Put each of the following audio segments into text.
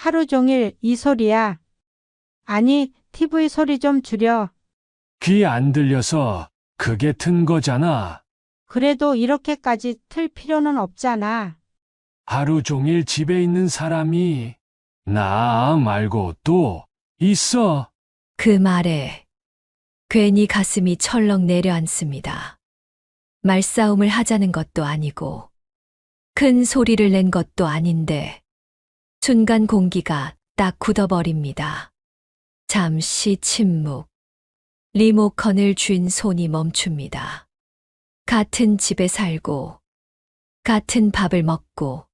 하루 종일 이 소리야. 아니, TV 소리 좀 줄여. 귀 안 들려서 그게 튼 거잖아. 그래도 이렇게까지 틀 필요는 없잖아. 하루 종일 집에 있는 사람이 나 말고 또 있어. 그 말에 괜히 가슴이 철렁 내려앉습니다. 말싸움을 하자는 것도 아니고 큰 소리를 낸 것도 아닌데 순간 공기가 딱 굳어버립니다. 잠시 침묵. 리모컨을 쥔 손이 멈춥니다. 같은 집에 살고 같은 밥을 먹고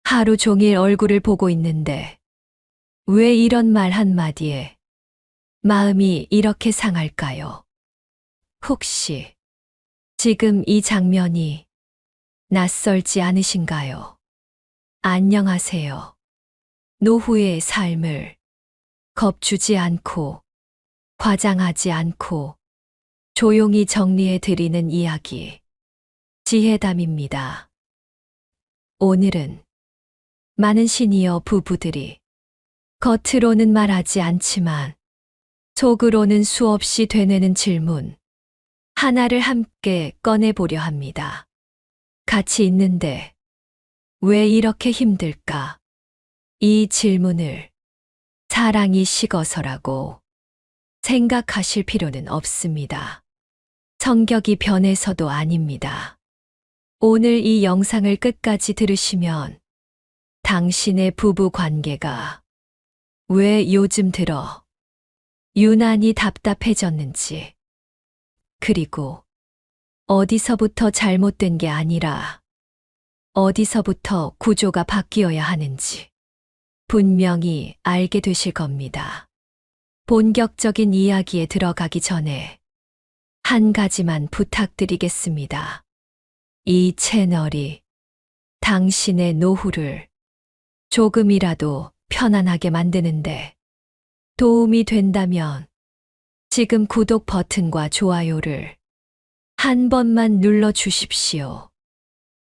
하루 종일 얼굴을 보고 있는데 왜 이런 말 한마디에 마음이 이렇게 상할까요? 혹시 지금 이 장면이 낯설지 않으신가요? 안녕하세요. 노후의 삶을 겁주지 않고 과장하지 않고 조용히 정리해 드리는 이야기. 지혜담입니다. 오늘은 많은 시니어 부부들이 겉으로는 말하지 않지만 속으로는 수없이 되뇌는 질문 하나를 함께 꺼내보려 합니다. 같이 있는데 왜 이렇게 힘들까? 이 질문을 사랑이 식어서라고 생각하실 필요는 없습니다. 성격이 변해서도 아닙니다. 오늘 이 영상을 끝까지 들으시면 당신의 부부 관계가 왜 요즘 들어 유난히 답답해졌는지, 그리고 어디서부터 잘못된 게 아니라 어디서부터 구조가 바뀌어야 하는지 분명히 알게 되실 겁니다. 본격적인 이야기에 들어가기 전에 한 가지만 부탁드리겠습니다. 이 채널이 당신의 노후를 조금이라도 편안하게 만드는데 도움이 된다면 지금 구독 버튼과 좋아요를 한 번만 눌러 주십시오.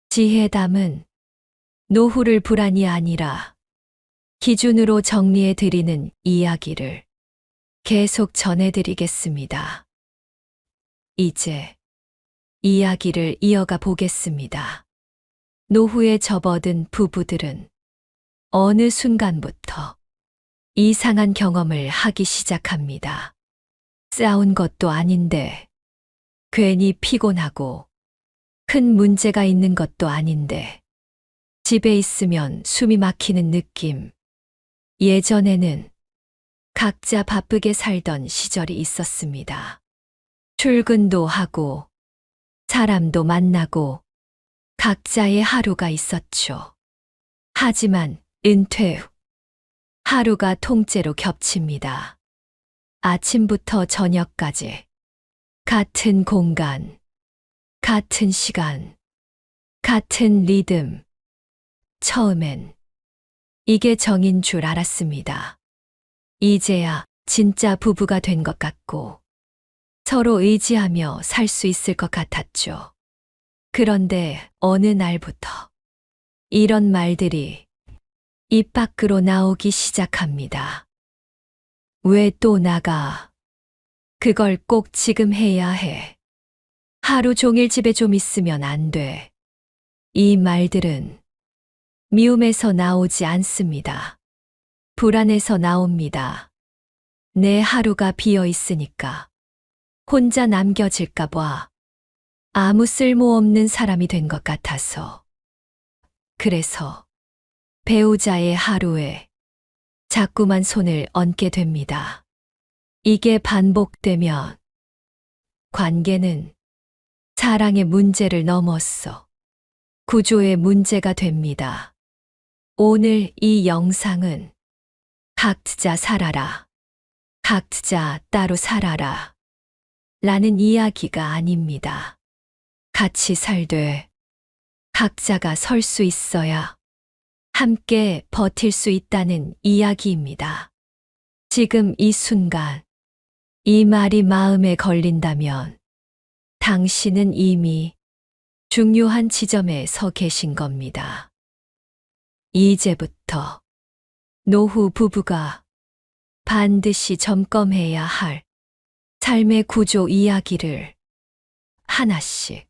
지혜담은 노후를 불안이 아니라 기준으로 정리해 드리는 이야기를 계속 전해드리겠습니다. 이제 이야기를 이어가 보겠습니다. 노후에 접어든 부부들은 어느 순간부터 이상한 경험을 하기 시작합니다. 싸운 것도 아닌데, 괜히 피곤하고, 큰 문제가 있는 것도 아닌데, 집에 있으면 숨이 막히는 느낌. 예전에는 각자 바쁘게 살던 시절이 있었습니다. 출근도 하고, 사람도 만나고, 각자의 하루가 있었죠. 하지만 은퇴 후, 하루가 통째로 겹칩니다. 아침부터 저녁까지, 같은 공간, 같은 시간, 같은 리듬. 처음엔 이게 정인 줄 알았습니다. 이제야 진짜 부부가 된 것 같고 서로 의지하며 살 수 있을 것 같았죠. 그런데 어느 날부터 이런 말들이 입 밖으로 나오기 시작합니다. 왜 또 나가? 그걸 꼭 지금 해야 해. 하루 종일 집에 좀 있으면 안 돼. 이 말들은 미움에서 나오지 않습니다. 불안해서 나옵니다. 내 하루가 비어 있으니까 혼자 남겨질까 봐 아무 쓸모없는 사람이 된 것 같아서. 그래서 배우자의 하루에 자꾸만 손을 얹게 됩니다. 이게 반복되면 관계는 사랑의 문제를 넘었어 구조의 문제가 됩니다. 오늘 이 영상은 각자 살아라, 각자 따로 살아라 라는 이야기가 아닙니다. 같이 살되 각자가 설 수 있어야 함께 버틸 수 있다는 이야기입니다. 지금 이 순간 이 말이 마음에 걸린다면 당신은 이미 중요한 지점에 서 계신 겁니다. 이제부터 노후 부부가 반드시 점검해야 할 삶의 구조 이야기를 하나씩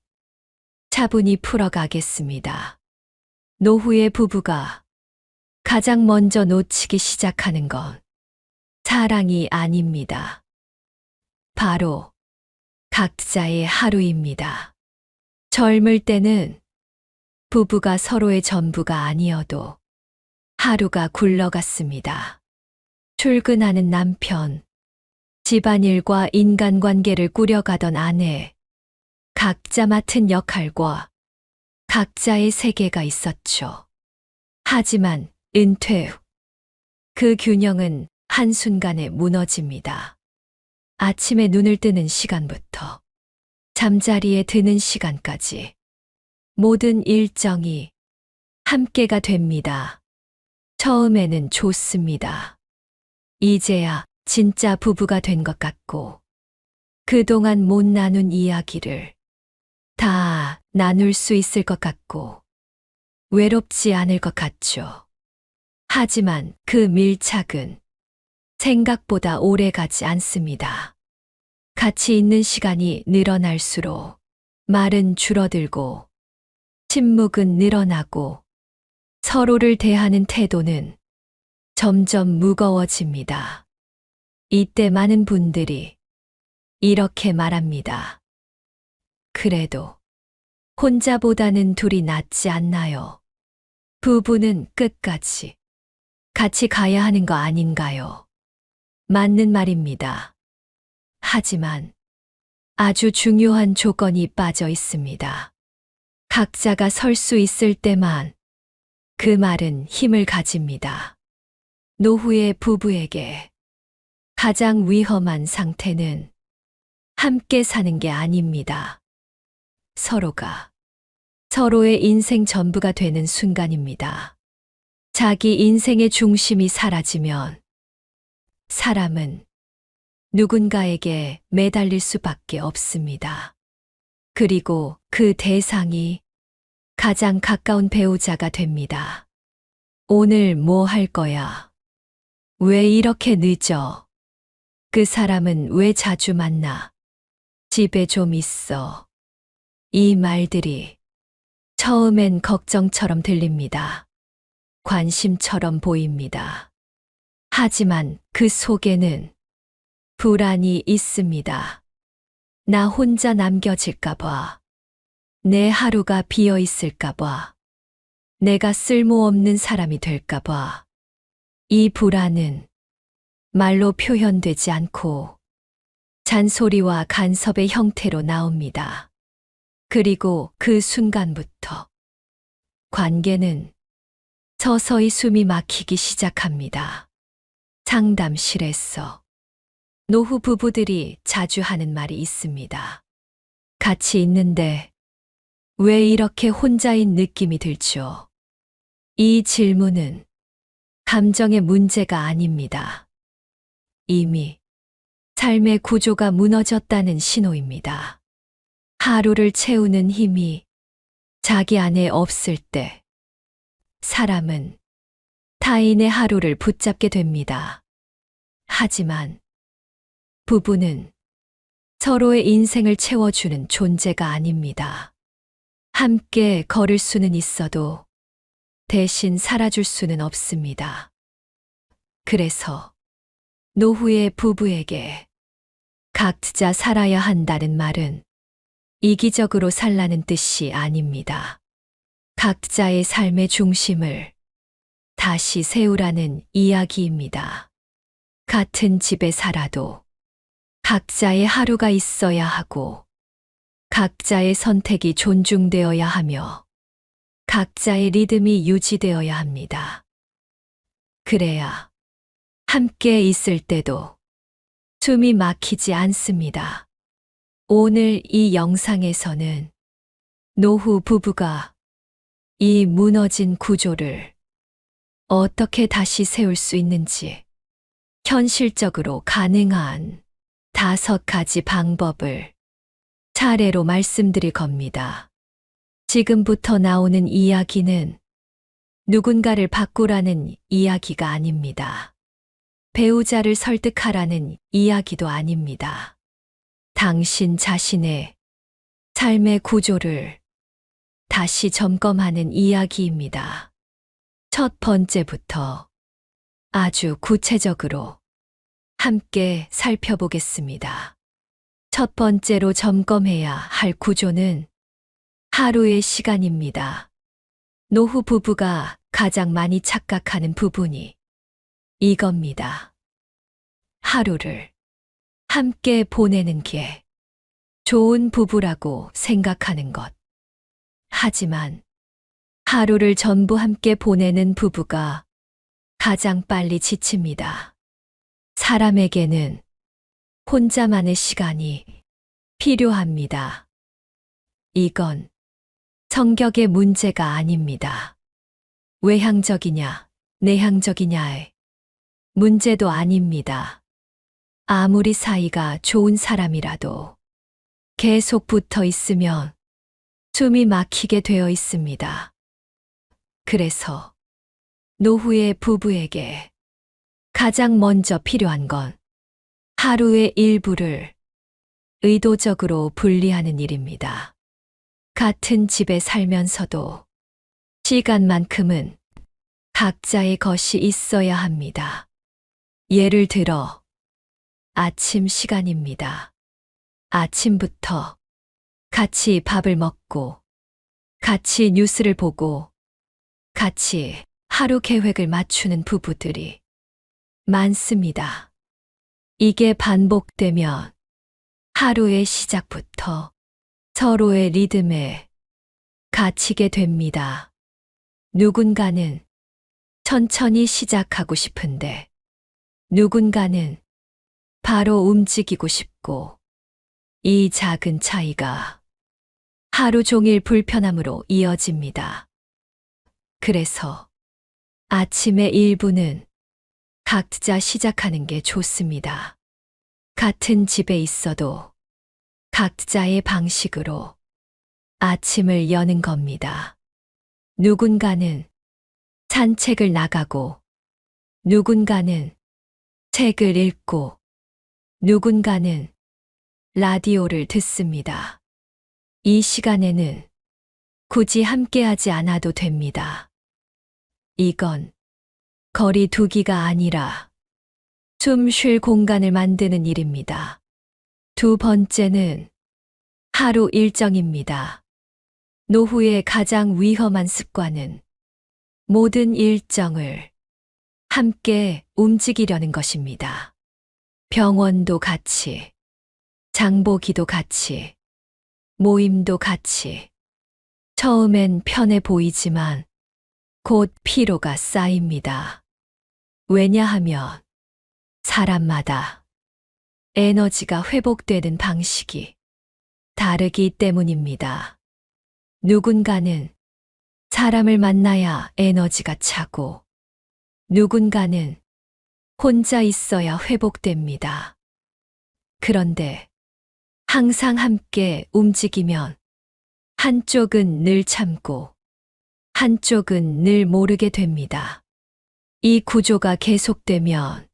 차분히 풀어가겠습니다. 노후의 부부가 가장 먼저 놓치기 시작하는 건 사랑이 아닙니다. 바로 각자의 하루입니다. 젊을 때는 부부가 서로의 전부가 아니어도 하루가 굴러갔습니다. 출근하는 남편, 집안일과 인간관계를 꾸려가던 아내, 각자 맡은 역할과 각자의 세계가 있었죠. 하지만 은퇴 후 그 균형은 한순간에 무너집니다. 아침에 눈을 뜨는 시간부터 잠자리에 드는 시간까지 모든 일정이 함께가 됩니다. 처음에는 좋습니다. 이제야 진짜 부부가 된 것 같고 그동안 못 나눈 이야기를 다 나눌 수 있을 것 같고 외롭지 않을 것 같죠. 하지만 그 밀착은 생각보다 오래 가지 않습니다. 같이 있는 시간이 늘어날수록 말은 줄어들고 침묵은 늘어나고 서로를 대하는 태도는 점점 무거워집니다. 이때 많은 분들이 이렇게 말합니다. 그래도 혼자보다는 둘이 낫지 않나요? 부부는 끝까지 같이 가야 하는 거 아닌가요? 맞는 말입니다. 하지만 아주 중요한 조건이 빠져 있습니다. 각자가 설 수 있을 때만 그 말은 힘을 가집니다. 노후의 부부에게 가장 위험한 상태는 함께 사는 게 아닙니다. 서로가 서로의 인생 전부가 되는 순간입니다. 자기 인생의 중심이 사라지면 사람은 누군가에게 매달릴 수밖에 없습니다. 그리고 그 대상이 가장 가까운 배우자가 됩니다. 오늘 뭐 할 거야? 왜 이렇게 늦어? 그 사람은 왜 자주 만나? 집에 좀 있어. 이 말들이 처음엔 걱정처럼 들립니다. 관심처럼 보입니다. 하지만 그 속에는 불안이 있습니다. 나 혼자 남겨질까봐. 내 하루가 비어 있을까봐. 내가 쓸모없는 사람이 될까봐. 이 불안은 말로 표현되지 않고 잔소리와 간섭의 형태로 나옵니다. 그리고 그 순간부터 관계는 서서히 숨이 막히기 시작합니다. 상담실에서 노후 부부들이 자주 하는 말이 있습니다. 같이 있는데 왜 이렇게 혼자인 느낌이 들죠? 이 질문은 감정의 문제가 아닙니다. 이미 삶의 구조가 무너졌다는 신호입니다. 하루를 채우는 힘이 자기 안에 없을 때 사람은 타인의 하루를 붙잡게 됩니다. 하지만 부부는 서로의 인생을 채워주는 존재가 아닙니다. 함께 걸을 수는 있어도 대신 살아줄 수는 없습니다. 그래서 노후의 부부에게 각자 살아야 한다는 말은 이기적으로 살라는 뜻이 아닙니다. 각자의 삶의 중심을 다시 세우라는 이야기입니다. 같은 집에 살아도 각자의 하루가 있어야 하고 각자의 선택이 존중되어야 하며 각자의 리듬이 유지되어야 합니다. 그래야 함께 있을 때도 숨이 막히지 않습니다. 오늘 이 영상에서는 노후 부부가 이 무너진 구조를 어떻게 다시 세울 수 있는지 현실적으로 가능한 5가지 방법을 차례로 말씀드릴 겁니다. 지금부터 나오는 이야기는 누군가를 바꾸라는 이야기가 아닙니다. 배우자를 설득하라는 이야기도 아닙니다. 당신 자신의 삶의 구조를 다시 점검하는 이야기입니다. 첫 번째부터 아주 구체적으로 함께 살펴보겠습니다. 첫 번째로 점검해야 할 구조는 하루의 시간입니다. 노후 부부가 가장 많이 착각하는 부분이 이겁니다. 하루를 함께 보내는 게 좋은 부부라고 생각하는 것. 하지만 하루를 전부 함께 보내는 부부가 가장 빨리 지칩니다. 사람에게는 혼자만의 시간이 필요합니다. 이건 성격의 문제가 아닙니다. 외향적이냐, 내향적이냐의 문제도 아닙니다. 아무리 사이가 좋은 사람이라도 계속 붙어 있으면 숨이 막히게 되어 있습니다. 그래서 노후의 부부에게 가장 먼저 필요한 건 하루의 일부를 의도적으로 분리하는 일입니다. 같은 집에 살면서도 시간만큼은 각자의 것이 있어야 합니다. 예를 들어 아침 시간입니다. 아침부터 같이 밥을 먹고 같이 뉴스를 보고 같이 하루 계획을 맞추는 부부들이 많습니다. 이게 반복되면 하루의 시작부터 서로의 리듬에 갇히게 됩니다. 누군가는 천천히 시작하고 싶은데 누군가는 바로 움직이고 싶고 이 작은 차이가 하루 종일 불편함으로 이어집니다. 그래서 아침의 일부는 각자 시작하는 게 좋습니다. 같은 집에 있어도 각자의 방식으로 아침을 여는 겁니다. 누군가는 산책을 나가고, 누군가는 책을 읽고, 누군가는 라디오를 듣습니다. 이 시간에는 굳이 함께하지 않아도 됩니다. 이건 거리 두기가 아니라 숨 쉴 공간을 만드는 일입니다. 두 번째는 하루 일정입니다. 노후의 가장 위험한 습관은 모든 일정을 함께 움직이려는 것입니다. 병원도 같이, 장보기도 같이, 모임도 같이. 처음엔 편해 보이지만 곧 피로가 쌓입니다. 왜냐하면 사람마다 에너지가 회복되는 방식이 다르기 때문입니다. 누군가는 사람을 만나야 에너지가 차고, 누군가는 혼자 있어야 회복됩니다. 그런데 항상 함께 움직이면 한쪽은 늘 참고 한쪽은 늘 모르게 됩니다. 이 구조가 계속되면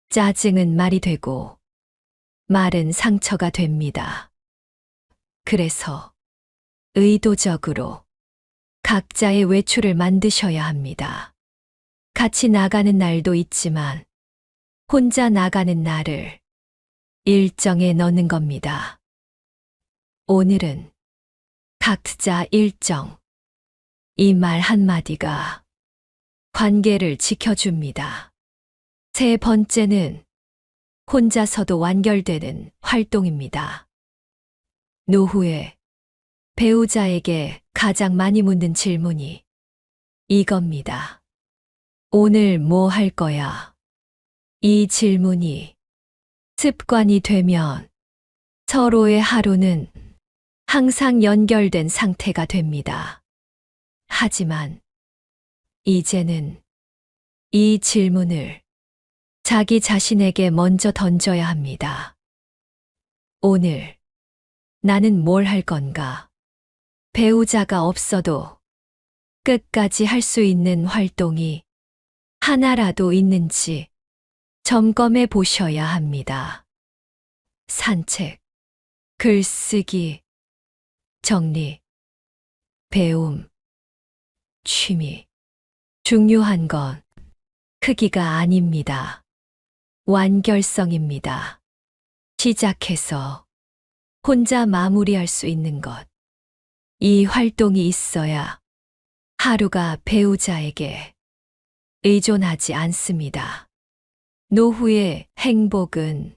짜증은 말이 되고 말은 상처가 됩니다. 그래서 의도적으로 각자의 외출을 만드셔야 합니다. 같이 나가는 날도 있지만 혼자 나가는 날을 일정에 넣는 겁니다. 오늘은 각자 일정. 이 말 한마디가 관계를 지켜줍니다. 세 번째는 혼자서도 완결되는 활동입니다. 노후에 배우자에게 가장 많이 묻는 질문이 이겁니다. 오늘 뭐 할 거야? 이 질문이 습관이 되면 서로의 하루는 항상 연결된 상태가 됩니다. 하지만 이제는 이 질문을 자기 자신에게 먼저 던져야 합니다. 오늘 나는 뭘 할 건가? 배우자가 없어도 끝까지 할 수 있는 활동이 하나라도 있는지 점검해 보셔야 합니다. 산책, 글쓰기, 정리, 배움, 취미. 중요한 건 크기가 아닙니다. 완결성입니다. 시작해서 혼자 마무리할 수 있는 것. 이 활동이 있어야 하루가 배우자에게 의존하지 않습니다. 노후의 행복은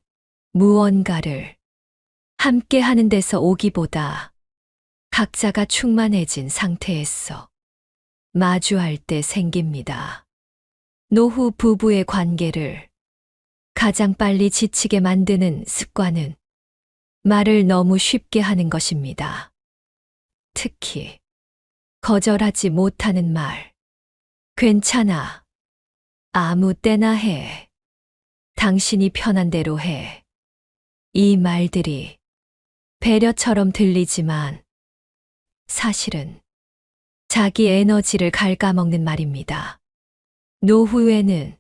무언가를 함께 하는 데서 오기보다 각자가 충만해진 상태에서 마주할 때 생깁니다. 노후 부부의 관계를 가장 빨리 지치게 만드는 습관은 말을 너무 쉽게 하는 것입니다. 특히 거절하지 못하는 말, 괜찮아, 아무 때나 해, 당신이 편한 대로 해. 이 말들이 배려처럼 들리지만 사실은 자기 에너지를 갉아먹는 말입니다. 노후에는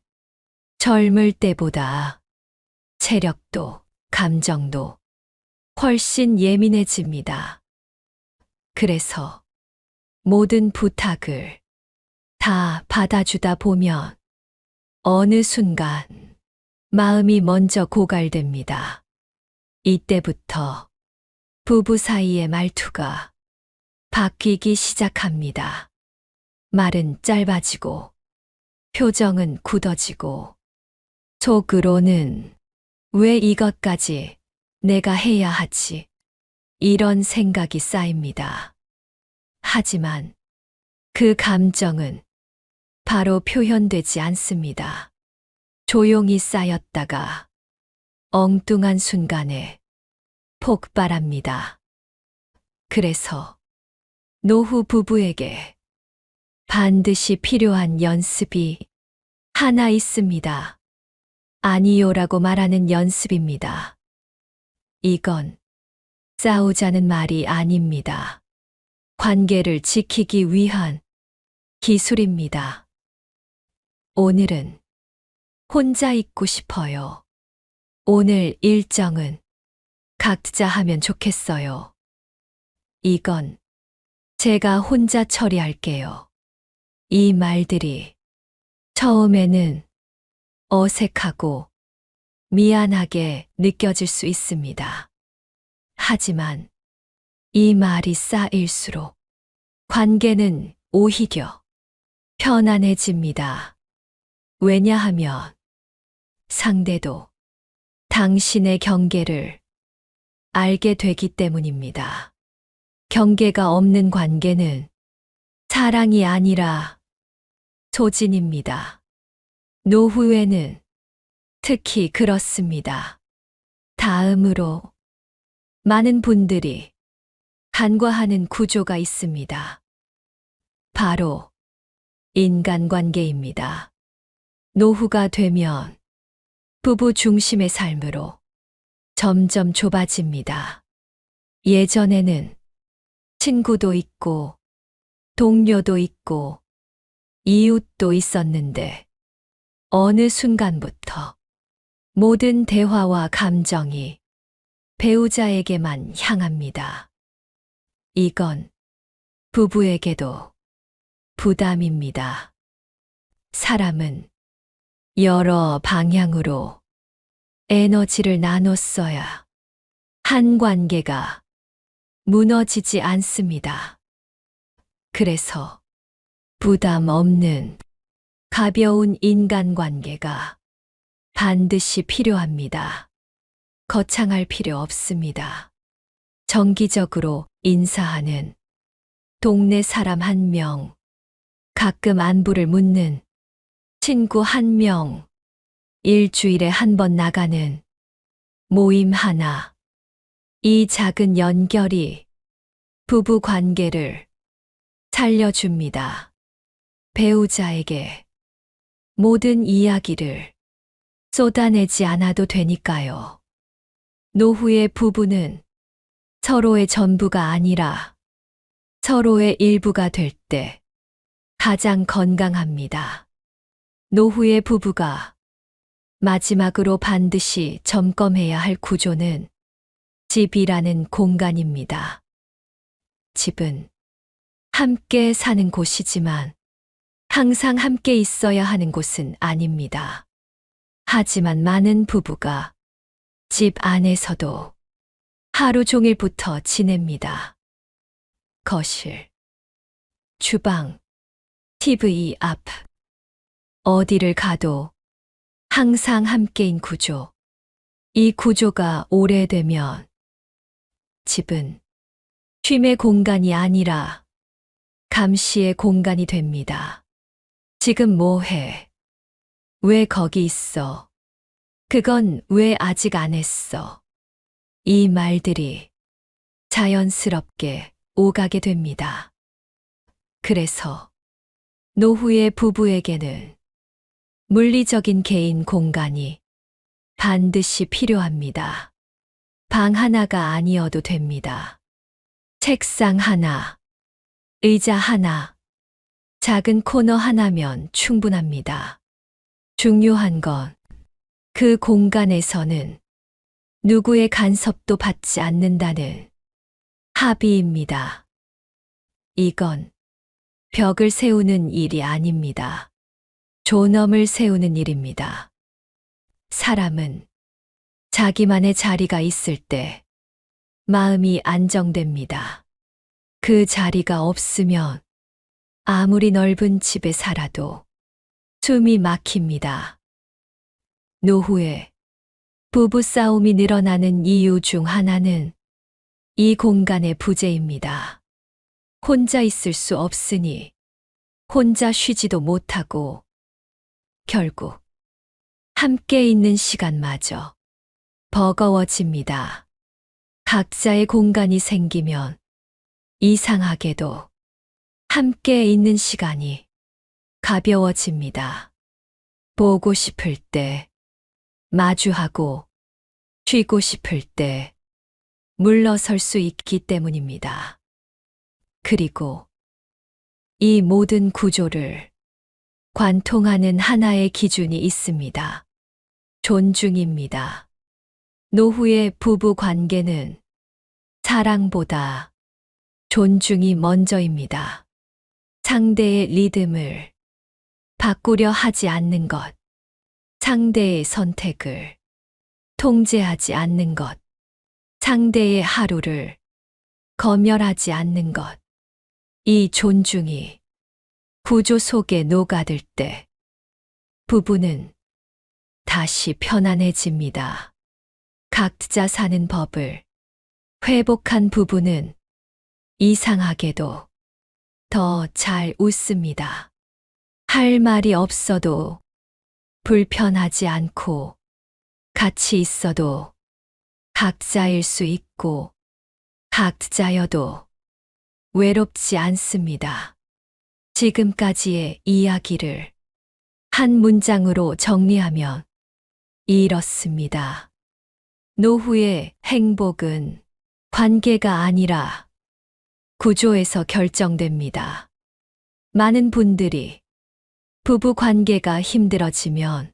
젊을 때보다 체력도 감정도 훨씬 예민해집니다. 그래서 모든 부탁을 다 받아주다 보면 어느 순간 마음이 먼저 고갈됩니다. 이때부터 부부 사이의 말투가 바뀌기 시작합니다. 말은 짧아지고 표정은 굳어지고 속으로는 왜 이것까지 내가 해야 하지? 이런 생각이 쌓입니다. 하지만 그 감정은 바로 표현되지 않습니다. 조용히 쌓였다가 엉뚱한 순간에 폭발합니다. 그래서 노후 부부에게 반드시 필요한 연습이 하나 있습니다. 아니요라고 말하는 연습입니다. 이건 싸우자는 말이 아닙니다. 관계를 지키기 위한 기술입니다. 오늘은 혼자 있고 싶어요. 오늘 일정은 각자 하면 좋겠어요. 이건 제가 혼자 처리할게요. 이 말들이 처음에는 어색하고 미안하게 느껴질 수 있습니다. 하지만 이 말이 쌓일수록 관계는 오히려 편안해집니다. 왜냐하면 상대도 당신의 경계를 알게 되기 때문입니다. 경계가 없는 관계는 사랑이 아니라 소진입니다. 노후에는 특히 그렇습니다. 다음으로 많은 분들이 간과하는 구조가 있습니다. 바로 인간관계입니다. 노후가 되면 부부 중심의 삶으로 점점 좁아집니다. 예전에는 친구도 있고 동료도 있고 이웃도 있었는데 어느 순간부터 모든 대화와 감정이 배우자에게만 향합니다. 이건 부부에게도 부담입니다. 사람은 여러 방향으로 에너지를 나눴어야 한 관계가 무너지지 않습니다. 그래서 부담 없는 가벼운 인간관계가 반드시 필요합니다. 거창할 필요 없습니다. 정기적으로 인사하는 동네 사람 1명, 가끔 안부를 묻는 친구 1명, 일주일에 1번 나가는 모임 하나. 이 작은 연결이 부부 관계를 살려줍니다. 배우자에게 모든 이야기를 쏟아내지 않아도 되니까요. 노후의 부부는 서로의 전부가 아니라 서로의 일부가 될 때 가장 건강합니다. 노후의 부부가 마지막으로 반드시 점검해야 할 구조는 집이라는 공간입니다. 집은 함께 사는 곳이지만 항상 함께 있어야 하는 곳은 아닙니다. 하지만 많은 부부가 집 안에서도 하루 종일 붙어 지냅니다. 거실, 주방, TV 앞, 어디를 가도 항상 함께인 구조. 이 구조가 오래되면 집은 쉼의 공간이 아니라 감시의 공간이 됩니다. 지금 뭐 해? 왜 거기 있어? 그건 왜 아직 안 했어? 이 말들이 자연스럽게 오가게 됩니다. 그래서 노후의 부부에게는 물리적인 개인 공간이 반드시 필요합니다. 방 하나가 아니어도 됩니다. 책상 하나, 의자 하나, 작은 코너 하나면 충분합니다. 중요한 건 그 공간에서는 누구의 간섭도 받지 않는다는 합의입니다. 이건 벽을 세우는 일이 아닙니다. 존엄을 세우는 일입니다. 사람은 자기만의 자리가 있을 때 마음이 안정됩니다. 그 자리가 없으면 아무리 넓은 집에 살아도 숨이 막힙니다. 노후에 부부싸움이 늘어나는 이유 중 하나는 이 공간의 부재입니다. 혼자 있을 수 없으니 혼자 쉬지도 못하고 결국 함께 있는 시간마저 버거워집니다. 각자의 공간이 생기면 이상하게도 함께 있는 시간이 가벼워집니다. 보고 싶을 때 마주하고 쉬고 싶을 때 물러설 수 있기 때문입니다. 그리고 이 모든 구조를 관통하는 하나의 기준이 있습니다. 존중입니다. 노후의 부부 관계는 사랑보다 존중이 먼저입니다. 상대의 리듬을 바꾸려 하지 않는 것, 상대의 선택을 통제하지 않는 것, 상대의 하루를 검열하지 않는 것, 이 존중이 구조 속에 녹아들 때 부부는 다시 편안해집니다. 각자 사는 법을 회복한 부부는 이상하게도 더 잘 웃습니다. 할 말이 없어도 불편하지 않고 같이 있어도 각자일 수 있고 각자여도 외롭지 않습니다. 지금까지의 이야기를 한 문장으로 정리하면 이렇습니다. 노후의 행복은 관계가 아니라 구조에서 결정됩니다. 많은 분들이 부부 관계가 힘들어지면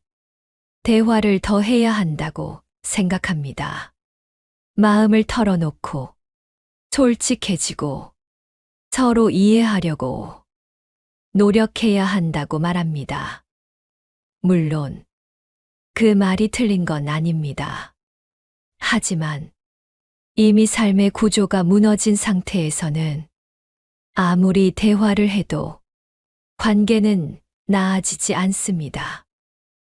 대화를 더 해야 한다고 생각합니다. 마음을 털어놓고 솔직해지고 서로 이해하려고 노력해야 한다고 말합니다. 물론 그 말이 틀린 건 아닙니다. 하지만 이미 삶의 구조가 무너진 상태에서는 아무리 대화를 해도 관계는 나아지지 않습니다.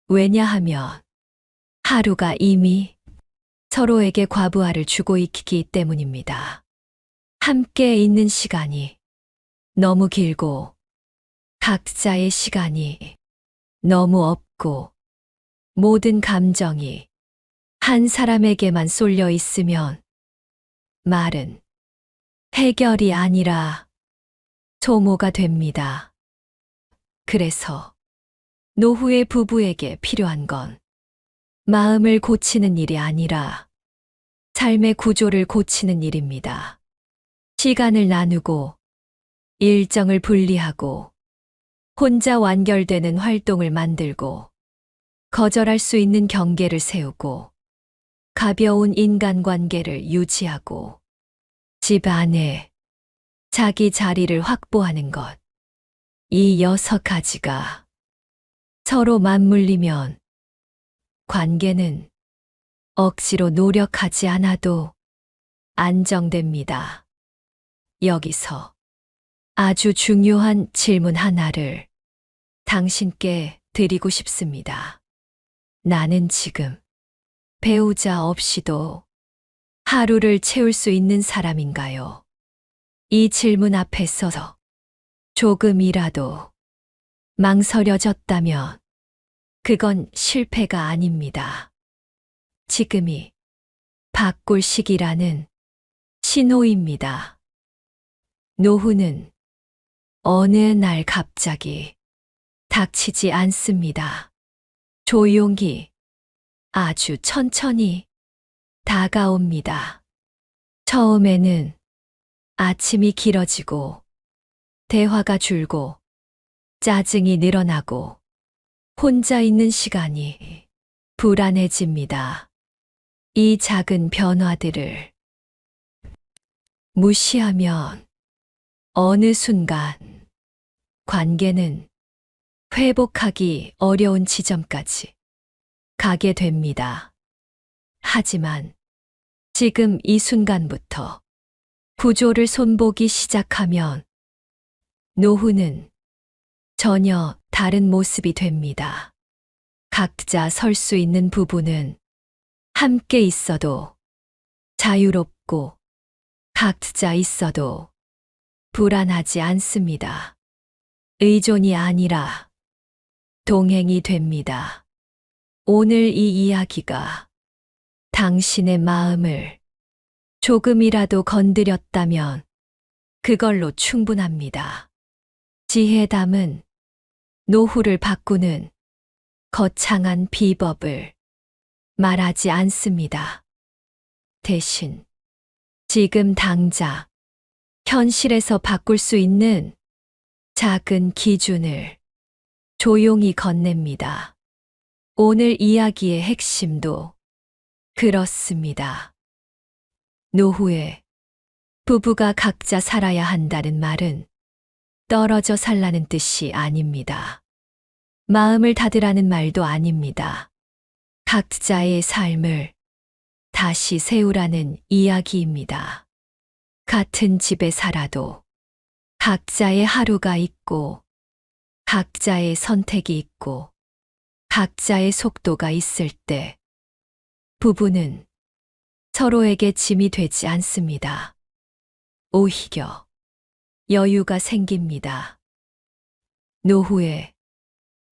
왜냐하면 하루가 이미 서로에게 과부하를 주고 있기 때문입니다. 함께 있는 시간이 너무 길고 각자의 시간이 너무 없고 모든 감정이 한 사람에게만 쏠려 있으면 말은 해결이 아니라 소모가 됩니다. 그래서 노후의 부부에게 필요한 건 마음을 고치는 일이 아니라 삶의 구조를 고치는 일입니다. 시간을 나누고 일정을 분리하고 혼자 완결되는 활동을 만들고 거절할 수 있는 경계를 세우고 가벼운 인간관계를 유지하고 집 안에 자기 자리를 확보하는 것. 이 6가지가 서로 맞물리면 관계는 억지로 노력하지 않아도 안정됩니다. 여기서 아주 중요한 질문 하나를 당신께 드리고 싶습니다. 나는 지금 배우자 없이도 하루를 채울 수 있는 사람인가요? 이 질문 앞에 서서 조금이라도 망설여졌다면 그건 실패가 아닙니다. 지금이 바꿀 시기라는 신호입니다. 노후는 어느 날 갑자기 닥치지 않습니다. 조용히 아주 천천히 다가옵니다. 처음에는 아침이 길어지고 대화가 줄고 짜증이 늘어나고 혼자 있는 시간이 불안해집니다. 이 작은 변화들을 무시하면 어느 순간 관계는 회복하기 어려운 지점까지 가게 됩니다. 하지만 지금 이 순간부터 구조를 손보기 시작하면 노후는 전혀 다른 모습이 됩니다. 각자 설 수 있는 부분은 함께 있어도 자유롭고 각자 있어도 불안하지 않습니다. 의존이 아니라 동행이 됩니다. 오늘 이 이야기가 당신의 마음을 조금이라도 건드렸다면 그걸로 충분합니다. 지혜담은 노후를 바꾸는 거창한 비법을 말하지 않습니다. 대신 지금 당장 현실에서 바꿀 수 있는 작은 기준을 조용히 건넵니다. 오늘 이야기의 핵심도 그렇습니다. 노후에 부부가 각자 살아야 한다는 말은 떨어져 살라는 뜻이 아닙니다. 마음을 닫으라는 말도 아닙니다. 각자의 삶을 다시 세우라는 이야기입니다. 같은 집에 살아도 각자의 하루가 있고 각자의 선택이 있고 각자의 속도가 있을 때 부부는 서로에게 짐이 되지 않습니다. 오히려 여유가 생깁니다. 노후에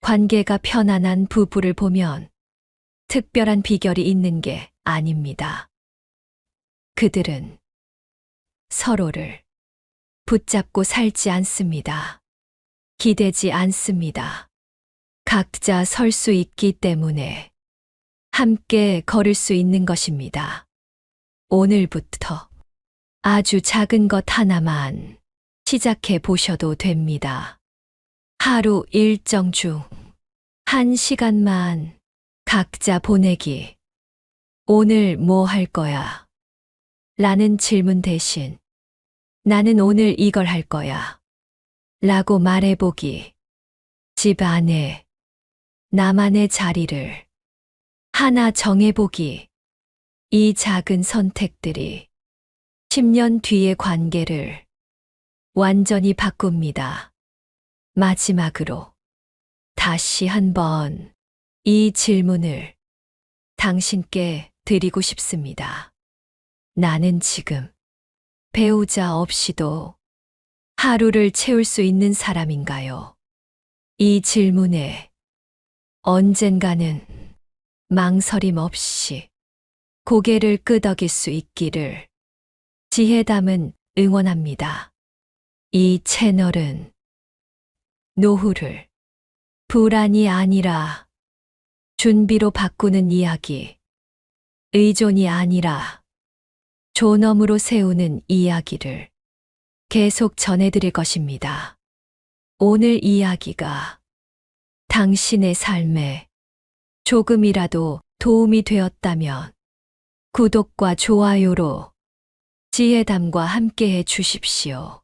관계가 편안한 부부를 보면 특별한 비결이 있는 게 아닙니다. 그들은 서로를 붙잡고 살지 않습니다. 기대지 않습니다. 각자 설 수 있기 때문에 함께 걸을 수 있는 것입니다. 오늘부터 아주 작은 것 하나만 시작해 보셔도 됩니다. 하루 일정 중 1시간만 각자 보내기. 오늘 뭐 할 거야? 라는 질문 대신 나는 오늘 이걸 할 거야. 라고 말해보기. 집 안에 나만의 자리를 하나 정해보기. 이 작은 선택들이 10년 뒤의 관계를 완전히 바꿉니다. 마지막으로 다시 한번 이 질문을 당신께 드리고 싶습니다. 나는 지금 배우자 없이도 하루를 채울 수 있는 사람인가요? 이 질문에 언젠가는 망설임 없이 고개를 끄덕일 수 있기를 지혜담은 응원합니다. 이 채널은 노후를 불안이 아니라 준비로 바꾸는 이야기, 의존이 아니라 존엄으로 세우는 이야기를 계속 전해드릴 것입니다. 오늘 이야기가 당신의 삶에 조금이라도 도움이 되었다면 구독과 좋아요로 지혜담과 함께 해 주십시오.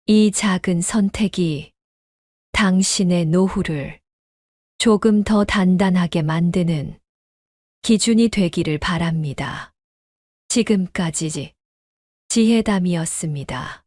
이 작은 선택이 당신의 노후를 조금 더 단단하게 만드는 기준이 되기를 바랍니다. 지금까지 지혜담이었습니다.